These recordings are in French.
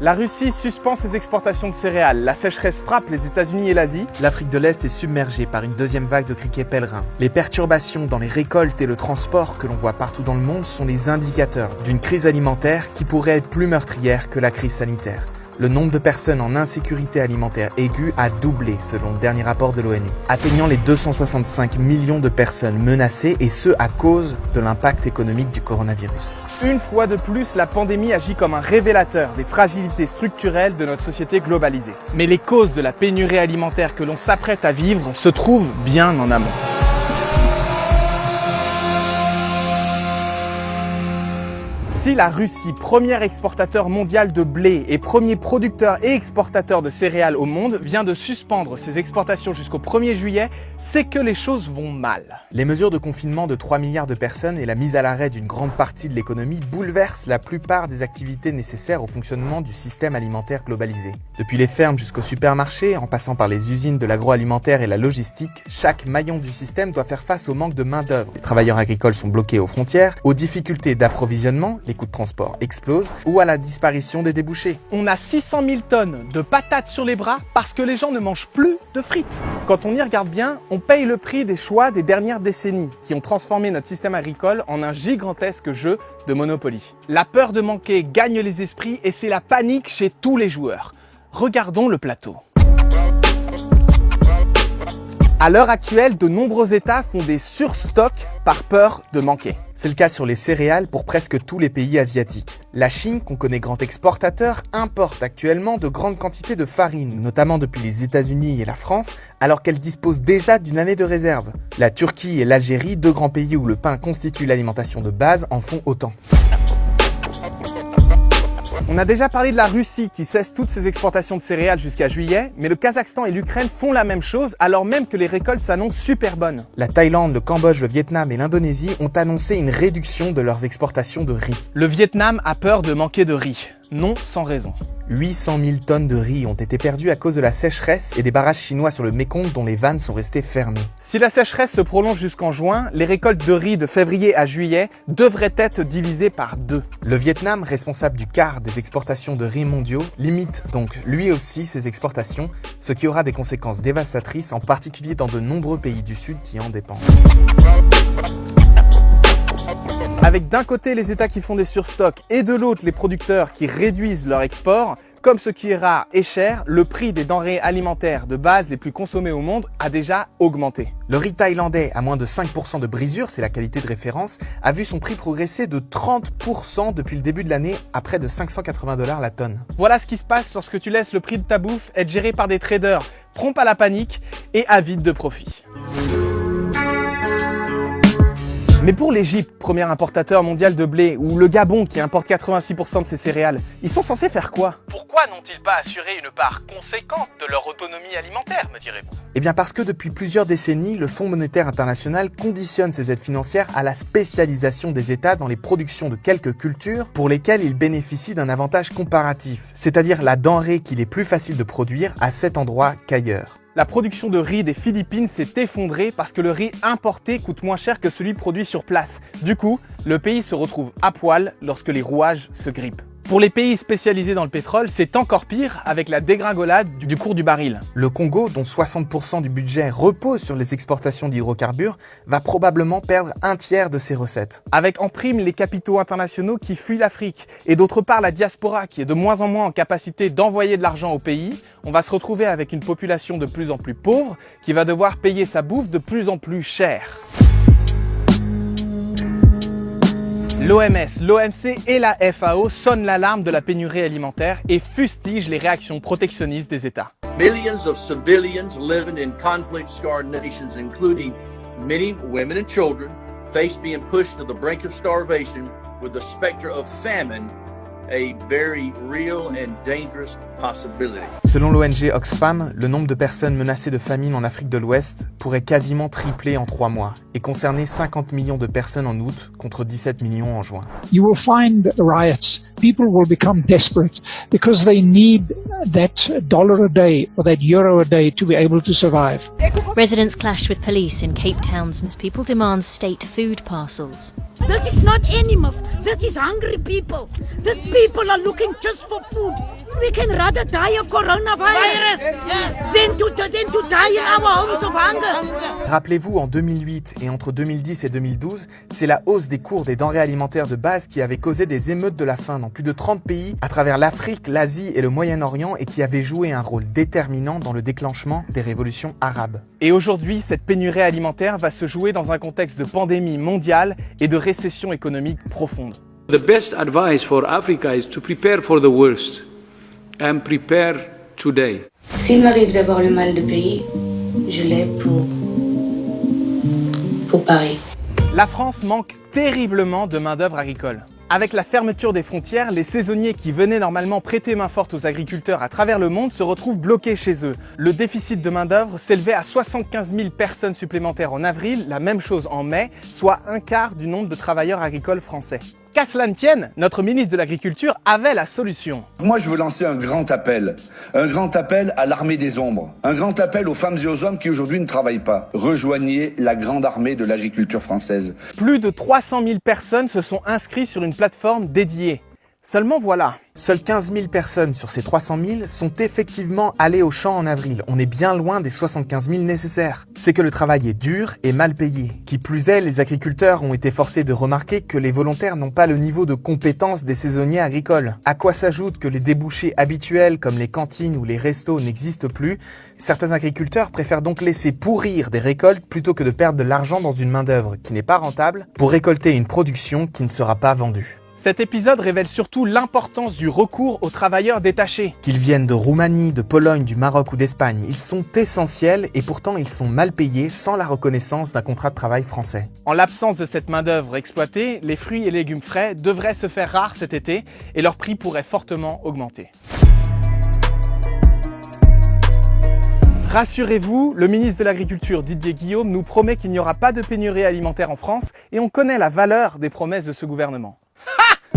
La Russie suspend ses exportations de céréales, la sécheresse frappe les États-Unis et l'Asie. L'Afrique de l'Est est submergée par une deuxième vague de criquets pèlerins. Les perturbations dans les récoltes et le transport que l'on voit partout dans le monde sont les indicateurs d'une crise alimentaire qui pourrait être plus meurtrière que la crise sanitaire. Le nombre de personnes en insécurité alimentaire aiguë a doublé selon le dernier rapport de l'ONU, atteignant les 265 millions de personnes menacées et ce à cause de l'impact économique du coronavirus. Une fois de plus, la pandémie agit comme un révélateur des fragilités structurelles de notre société globalisée. Mais les causes de la pénurie alimentaire que l'on s'apprête à vivre se trouvent bien en amont. Si la Russie, premier exportateur mondial de blé et premier producteur et exportateur de céréales au monde, vient de suspendre ses exportations jusqu'au 1er juillet, c'est que les choses vont mal. Les mesures de confinement de 3 milliards de personnes et la mise à l'arrêt d'une grande partie de l'économie bouleversent la plupart des activités nécessaires au fonctionnement du système alimentaire globalisé. Depuis les fermes jusqu'aux supermarchés, en passant par les usines de l'agroalimentaire et la logistique, chaque maillon du système doit faire face au manque de main-d'œuvre. Les travailleurs agricoles sont bloqués aux frontières, aux difficultés d'approvisionnement, les coûts de transport explosent, ou à la disparition des débouchés. On a 600 000 tonnes de patates sur les bras parce que les gens ne mangent plus de frites. Quand on y regarde bien, on paye le prix des choix des dernières décennies qui ont transformé notre système agricole en un gigantesque jeu de Monopoly. La peur de manquer gagne les esprits et c'est la panique chez tous les joueurs. Regardons le plateau. À l'heure actuelle, de nombreux États font des surstocks par peur de manquer. C'est le cas sur les céréales pour presque tous les pays asiatiques. La Chine, qu'on connaît grand exportateur, importe actuellement de grandes quantités de farine, notamment depuis les États-Unis et la France, alors qu'elle dispose déjà d'une année de réserve. La Turquie et l'Algérie, deux grands pays où le pain constitue l'alimentation de base, en font autant. On a déjà parlé de la Russie qui cesse toutes ses exportations de céréales jusqu'à juillet, mais le Kazakhstan et l'Ukraine font la même chose alors même que les récoltes s'annoncent super bonnes. La Thaïlande, le Cambodge, le Vietnam et l'Indonésie ont annoncé une réduction de leurs exportations de riz. Le Vietnam a peur de manquer de riz, non sans raison. 800 000 tonnes de riz ont été perdues à cause de la sécheresse et des barrages chinois sur le Mékong dont les vannes sont restées fermées. Si la sécheresse se prolonge jusqu'en juin, les récoltes de riz de février à juillet devraient être divisées par 2. Le Vietnam, responsable du quart des exportations de riz mondiaux, limite donc lui aussi ses exportations, ce qui aura des conséquences dévastatrices, en particulier dans de nombreux pays du Sud qui en dépendent. Avec d'un côté les États qui font des surstocks et de l'autre les producteurs qui réduisent leur export, comme ce qui est rare et cher, le prix des denrées alimentaires de base les plus consommées au monde a déjà augmenté. Le riz thaïlandais, à moins de 5% de brisure, c'est la qualité de référence, a vu son prix progresser de 30% depuis le début de l'année à près de 580 $ la tonne. Voilà ce qui se passe lorsque tu laisses le prix de ta bouffe être géré par des traders prompts à la panique et avides de profit. Mais pour l'Égypte, premier importateur mondial de blé, ou le Gabon qui importe 86% de ses céréales, ils sont censés faire quoi? Pourquoi n'ont-ils pas assuré une part conséquente de leur autonomie alimentaire, me direz-vous? Eh bien parce que depuis plusieurs décennies, le Fonds monétaire international conditionne ses aides financières à la spécialisation des États dans les productions de quelques cultures pour lesquelles ils bénéficient d'un avantage comparatif, c'est-à-dire la denrée qu'il est plus facile de produire à cet endroit qu'ailleurs. La production de riz des Philippines s'est effondrée parce que le riz importé coûte moins cher que celui produit sur place. Du coup, le pays se retrouve à poil lorsque les rouages se grippent. Pour les pays spécialisés dans le pétrole, c'est encore pire avec la dégringolade du cours du baril. Le Congo, dont 60% du budget repose sur les exportations d'hydrocarbures, va probablement perdre un tiers de ses recettes. Avec en prime les capitaux internationaux qui fuient l'Afrique et d'autre part la diaspora qui est de moins en moins en capacité d'envoyer de l'argent au pays, on va se retrouver avec une population de plus en plus pauvre qui va devoir payer sa bouffe de plus en plus cher. L'OMS, l'OMC et la FAO sonnent l'alarme de la pénurie alimentaire et fustigent les réactions protectionnistes des États. Millions of civilians living in conflict-scarred nations, including many women and children, face being pushed to the brink of starvation with the specter of famine, a very real and dangerous possibility. Selon l'ONG Oxfam, le nombre de personnes menacées de famine en Afrique de l'Ouest pourrait quasiment tripler en 3 mois et concerner 50 millions de personnes en août contre 17 millions en juin. You will find riots. People will become desperate because they need that dollar a day or that euro a day to be able to survive. Residents clashed with police in Cape Town as people demand state food parcels. This is not animals. This is hungry people. These people are looking just for food. We can rather die of coronavirus than to die in our homes of hunger. Rappelez-vous, en 2008 et entre 2010 et 2012, c'est la hausse des cours des denrées alimentaires de base qui avait causé des émeutes de la faim dans plus de 30 pays à travers l'Afrique, l'Asie et le Moyen-Orient et qui avait joué un rôle déterminant dans le déclenchement des révolutions arabes. Et aujourd'hui, cette pénurie alimentaire va se jouer dans un contexte de pandémie mondiale et de récession économique profonde. The best advice for Africa is to prepare for the worst and prepare today. S'il m'arrive d'avoir le mal de payer, je l'ai pour Paris. La France manque terriblement de main-d'œuvre agricole. Avec la fermeture des frontières, les saisonniers qui venaient normalement prêter main forte aux agriculteurs à travers le monde se retrouvent bloqués chez eux. Le déficit de main-d'œuvre s'élevait à 75 000 personnes supplémentaires en avril, la même chose en mai, soit un quart du nombre de travailleurs agricoles français. Qu'à cela ne tienne, notre ministre de l'Agriculture avait la solution. Moi, je veux lancer un grand appel à l'armée des ombres, un grand appel aux femmes et aux hommes qui aujourd'hui ne travaillent pas. Rejoignez la grande armée de l'agriculture française. Plus de 300 000 personnes se sont inscrites sur une plateforme dédiée. Seulement voilà. Seules 15 000 personnes sur ces 300 000 sont effectivement allées au champ en avril. On est bien loin des 75 000 nécessaires. C'est que le travail est dur et mal payé. Qui plus est, les agriculteurs ont été forcés de remarquer que les volontaires n'ont pas le niveau de compétence des saisonniers agricoles. À quoi s'ajoute que les débouchés habituels comme les cantines ou les restos n'existent plus. Certains agriculteurs préfèrent donc laisser pourrir des récoltes plutôt que de perdre de l'argent dans une main-d'œuvre qui n'est pas rentable pour récolter une production qui ne sera pas vendue. Cet épisode révèle surtout l'importance du recours aux travailleurs détachés. Qu'ils viennent de Roumanie, de Pologne, du Maroc ou d'Espagne, ils sont essentiels et pourtant ils sont mal payés sans la reconnaissance d'un contrat de travail français. En l'absence de cette main-d'œuvre exploitée, les fruits et légumes frais devraient se faire rares cet été et leur prix pourrait fortement augmenter. Rassurez-vous, le ministre de l'Agriculture Didier Guillaume nous promet qu'il n'y aura pas de pénurie alimentaire en France et on connaît la valeur des promesses de ce gouvernement.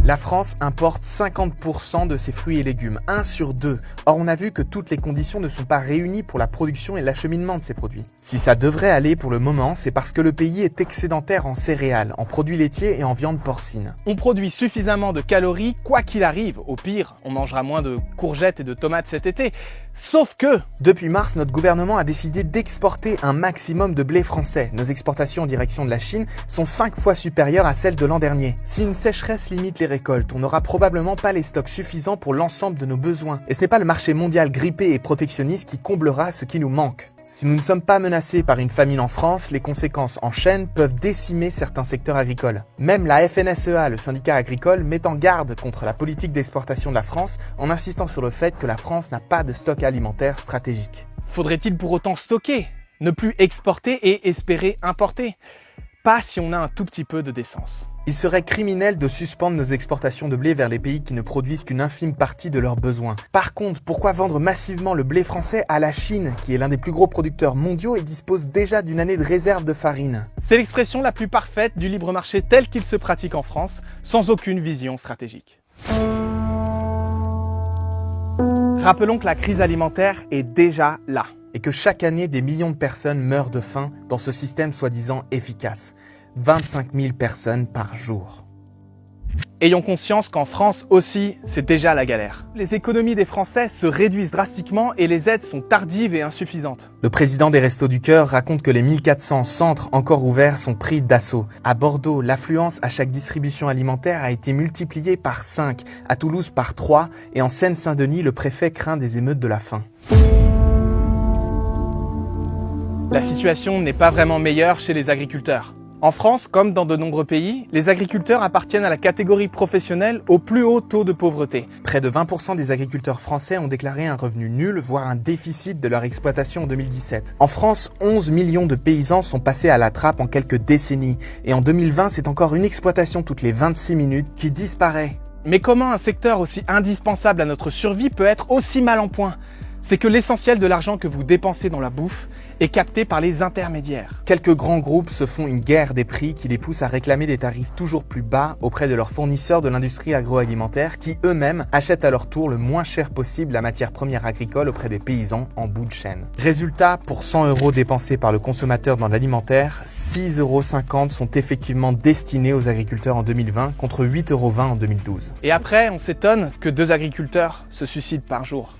La France importe 50% de ses fruits et légumes, 1 sur 2. Or, on a vu que toutes les conditions ne sont pas réunies pour la production et l'acheminement de ces produits. Si ça devrait aller pour le moment, c'est parce que le pays est excédentaire en céréales, en produits laitiers et en viande porcine. On produit suffisamment de calories quoi qu'il arrive. Au pire, on mangera moins de courgettes et de tomates cet été. Sauf que... Depuis mars, notre gouvernement a décidé d'exporter un maximum de blé français. Nos exportations en direction de la Chine sont 5 fois supérieures à celles de l'an dernier. Si une sécheresse limite les récoltes, on n'aura probablement pas les stocks suffisants pour l'ensemble de nos besoins. Et ce n'est pas le marché mondial grippé et protectionniste qui comblera ce qui nous manque. Si nous ne sommes pas menacés par une famine en France, les conséquences en chaîne peuvent décimer certains secteurs agricoles. Même la FNSEA, le syndicat agricole, met en garde contre la politique d'exportation de la France en insistant sur le fait que la France n'a pas de stock alimentaire stratégique. Faudrait-il pour autant stocker, ne plus exporter et espérer importer? Pas si on a un tout petit peu de décence. Il serait criminel de suspendre nos exportations de blé vers les pays qui ne produisent qu'une infime partie de leurs besoins. Par contre, pourquoi vendre massivement le blé français à la Chine, qui est l'un des plus gros producteurs mondiaux et dispose déjà d'une année de réserve de farine? C'est l'expression la plus parfaite du libre marché tel qu'il se pratique en France, sans aucune vision stratégique. Rappelons que la crise alimentaire est déjà là. Et que chaque année, des millions de personnes meurent de faim dans ce système soi-disant efficace. 25 000 personnes par jour. Ayons conscience qu'en France aussi, c'est déjà la galère. Les économies des Français se réduisent drastiquement et les aides sont tardives et insuffisantes. Le président des Restos du Cœur raconte que les 1400 centres encore ouverts sont pris d'assaut. À Bordeaux, l'affluence à chaque distribution alimentaire a été multipliée par 5, à Toulouse par 3 et en Seine-Saint-Denis, le préfet craint des émeutes de la faim. La situation n'est pas vraiment meilleure chez les agriculteurs. En France, comme dans de nombreux pays, les agriculteurs appartiennent à la catégorie professionnelle au plus haut taux de pauvreté. Près de 20% des agriculteurs français ont déclaré un revenu nul, voire un déficit de leur exploitation en 2017. En France, 11 millions de paysans sont passés à la trappe en quelques décennies. Et en 2020, c'est encore une exploitation toutes les 26 minutes qui disparaît. Mais comment un secteur aussi indispensable à notre survie peut être aussi mal en point? C'est que l'essentiel de l'argent que vous dépensez dans la bouffe est capté par les intermédiaires. Quelques grands groupes se font une guerre des prix qui les pousse à réclamer des tarifs toujours plus bas auprès de leurs fournisseurs de l'industrie agroalimentaire qui euxmêmes achètent à leur tour le moins cher possible la matière première agricole auprès des paysans en bout de chaîne. Résultat, pour 100 € dépensés par le consommateur dans l'alimentaire, 6,50 € sont effectivement destinés aux agriculteurs en 2020 contre 8,20 € en 2012. Et après, on s'étonne que 2 agriculteurs se suicident par jour.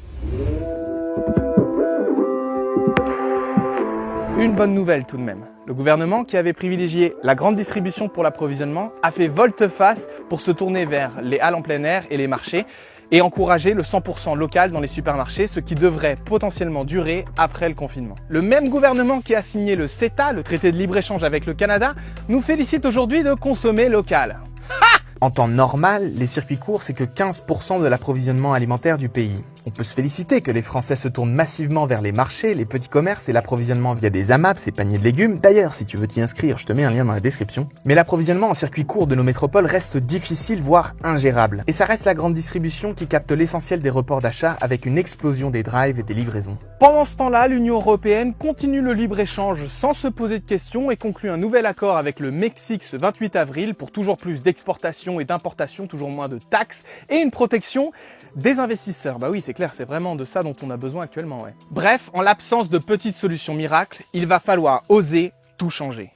Une bonne nouvelle tout de même. Le gouvernement, qui avait privilégié la grande distribution pour l'approvisionnement, a fait volte-face pour se tourner vers les halles en plein air et les marchés et encourager le 100% local dans les supermarchés, ce qui devrait potentiellement durer après le confinement. Le même gouvernement qui a signé le CETA, le traité de libre-échange avec le Canada, nous félicite aujourd'hui de consommer local. En temps normal, les circuits courts, c'est que 15% de l'approvisionnement alimentaire du pays. On peut se féliciter que les Français se tournent massivement vers les marchés, les petits commerces et l'approvisionnement via des AMAP, ces paniers de légumes. D'ailleurs, si tu veux t'y inscrire, je te mets un lien dans la description. Mais l'approvisionnement en circuit court de nos métropoles reste difficile, voire ingérable. Et ça reste la grande distribution qui capte l'essentiel des reports d'achat avec une explosion des drives et des livraisons. Pendant ce temps-là, l'Union européenne continue le libre-échange sans se poser de questions et conclut un nouvel accord avec le Mexique ce 28 avril pour toujours plus d'exportation et d'importation, toujours moins de taxes et une protection des investisseurs. Bah oui, c'est clair, c'est vraiment de ça dont on a besoin actuellement, ouais. Bref, en l'absence de petites solutions miracles, il va falloir oser tout changer.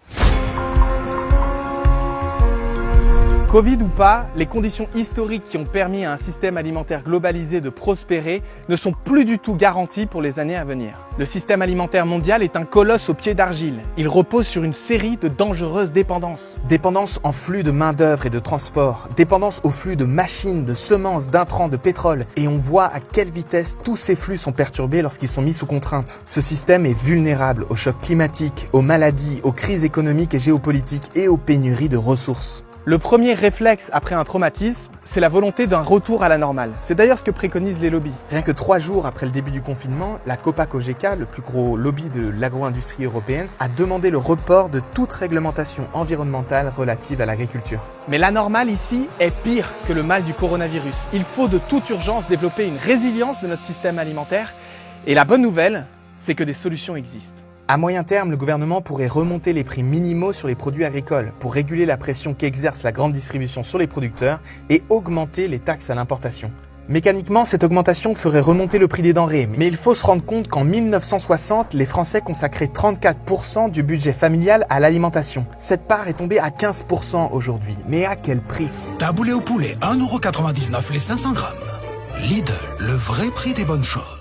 Covid ou pas, les conditions historiques qui ont permis à un système alimentaire globalisé de prospérer ne sont plus du tout garanties pour les années à venir. Le système alimentaire mondial est un colosse aux pieds d'argile. Il repose sur une série de dangereuses dépendances. Dépendance en flux de main-d'œuvre et de transport, dépendance au flux de machines, de semences, d'intrants, de pétrole. Et on voit à quelle vitesse tous ces flux sont perturbés lorsqu'ils sont mis sous contrainte. Ce système est vulnérable aux chocs climatiques, aux maladies, aux crises économiques et géopolitiques et aux pénuries de ressources. Le premier réflexe après un traumatisme, c'est la volonté d'un retour à la normale. C'est d'ailleurs ce que préconisent les lobbies. Rien que 3 jours après le début du confinement, la Copa-Cogeca, le plus gros lobby de l'agro-industrie européenne, a demandé le report de toute réglementation environnementale relative à l'agriculture. Mais la normale ici est pire que le mal du coronavirus. Il faut de toute urgence développer une résilience de notre système alimentaire. Et la bonne nouvelle, c'est que des solutions existent. À moyen terme, le gouvernement pourrait remonter les prix minimaux sur les produits agricoles pour réguler la pression qu'exerce la grande distribution sur les producteurs et augmenter les taxes à l'importation. Mécaniquement, cette augmentation ferait remonter le prix des denrées, mais il faut se rendre compte qu'en 1960, les Français consacraient 34% du budget familial à l'alimentation. Cette part est tombée à 15% aujourd'hui, mais à quel prix? Taboulé au poulet, 1,99 € les 500 grammes. Lidl, le vrai prix des bonnes choses.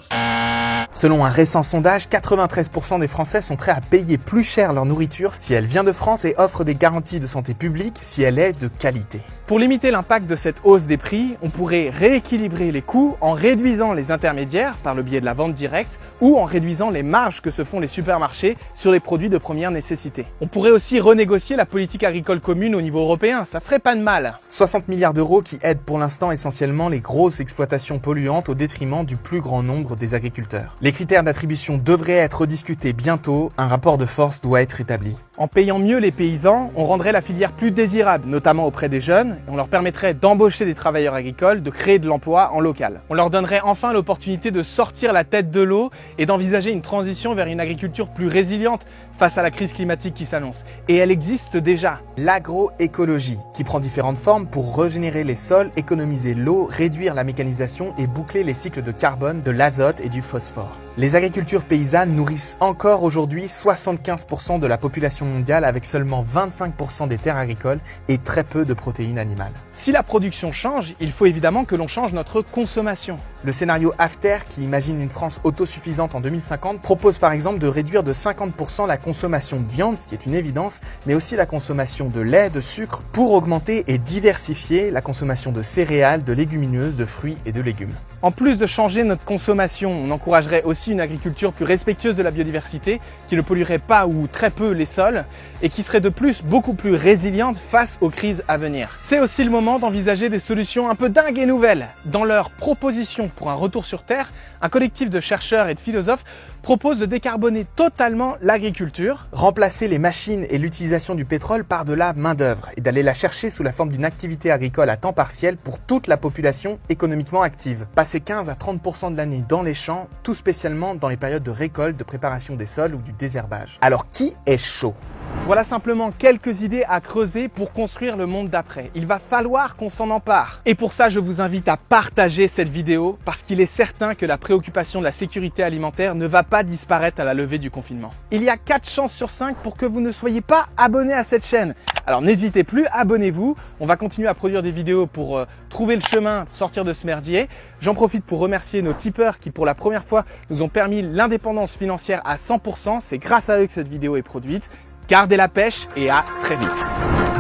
Selon un récent sondage, 93% des Français sont prêts à payer plus cher leur nourriture si elle vient de France et offre des garanties de santé publique si elle est de qualité. Pour limiter l'impact de cette hausse des prix, on pourrait rééquilibrer les coûts en réduisant les intermédiaires par le biais de la vente directe ou en réduisant les marges que se font les supermarchés sur les produits de première nécessité. On pourrait aussi renégocier la politique agricole commune au niveau européen, ça ferait pas de mal. 60 milliards d'euros qui aident pour l'instant essentiellement les grosses exploitations polluantes au détriment du plus grand nombre des agriculteurs. Les critères d'attribution devraient être rediscutés bientôt, un rapport de force doit être établi. En payant mieux les paysans, on rendrait la filière plus désirable, notamment auprès des jeunes, et on leur permettrait d'embaucher des travailleurs agricoles, de créer de l'emploi en local. On leur donnerait enfin l'opportunité de sortir la tête de l'eau et d'envisager une transition vers une agriculture plus résiliente face à la crise climatique qui s'annonce. Et elle existe déjà. L'agroécologie, qui prend différentes formes pour régénérer les sols, économiser l'eau, réduire la mécanisation et boucler les cycles de carbone, de l'azote et du phosphore. Les agricultures paysannes nourrissent encore aujourd'hui 75% de la population mondiale avec seulement 25% des terres agricoles et très peu de protéines animales. Si la production change, il faut évidemment que l'on change notre consommation. Le scénario AFTER, qui imagine une France autosuffisante en 2050, propose par exemple de réduire de 50% la consommation de viande, ce qui est une évidence, mais aussi la consommation de lait, de sucre, pour augmenter et diversifier la consommation de céréales, de légumineuses, de fruits et de légumes. En plus de changer notre consommation, on encouragerait aussi une agriculture plus respectueuse de la biodiversité, qui ne polluerait pas ou très peu les sols, et qui serait de plus beaucoup plus résiliente face aux crises à venir. C'est aussi le moment moment d'envisager des solutions un peu dingues et nouvelles. Dans leur proposition pour un retour sur Terre, un collectif de chercheurs et de philosophes propose de décarboner totalement l'agriculture. Remplacer les machines et l'utilisation du pétrole par de la main-d'œuvre et d'aller la chercher sous la forme d'une activité agricole à temps partiel pour toute la population économiquement active. Passer 15 à 30% de l'année dans les champs, tout spécialement dans les périodes de récolte, de préparation des sols ou du désherbage. Alors qui est chaud ? Voilà simplement quelques idées à creuser pour construire le monde d'après. Il va falloir qu'on s'en empare. Et pour ça, je vous invite à partager cette vidéo parce qu'il est certain que la préoccupation de la sécurité alimentaire ne va pas disparaître à la levée du confinement. Il y a 4 chances sur 5 pour que vous ne soyez pas abonné à cette chaîne. Alors n'hésitez plus, abonnez-vous. On va continuer à produire des vidéos pour trouver le chemin pour sortir de ce merdier. J'en profite pour remercier nos tipeurs qui pour la première fois nous ont permis l'indépendance financière à 100%. C'est grâce à eux que cette vidéo est produite. Gardez la pêche et à très vite.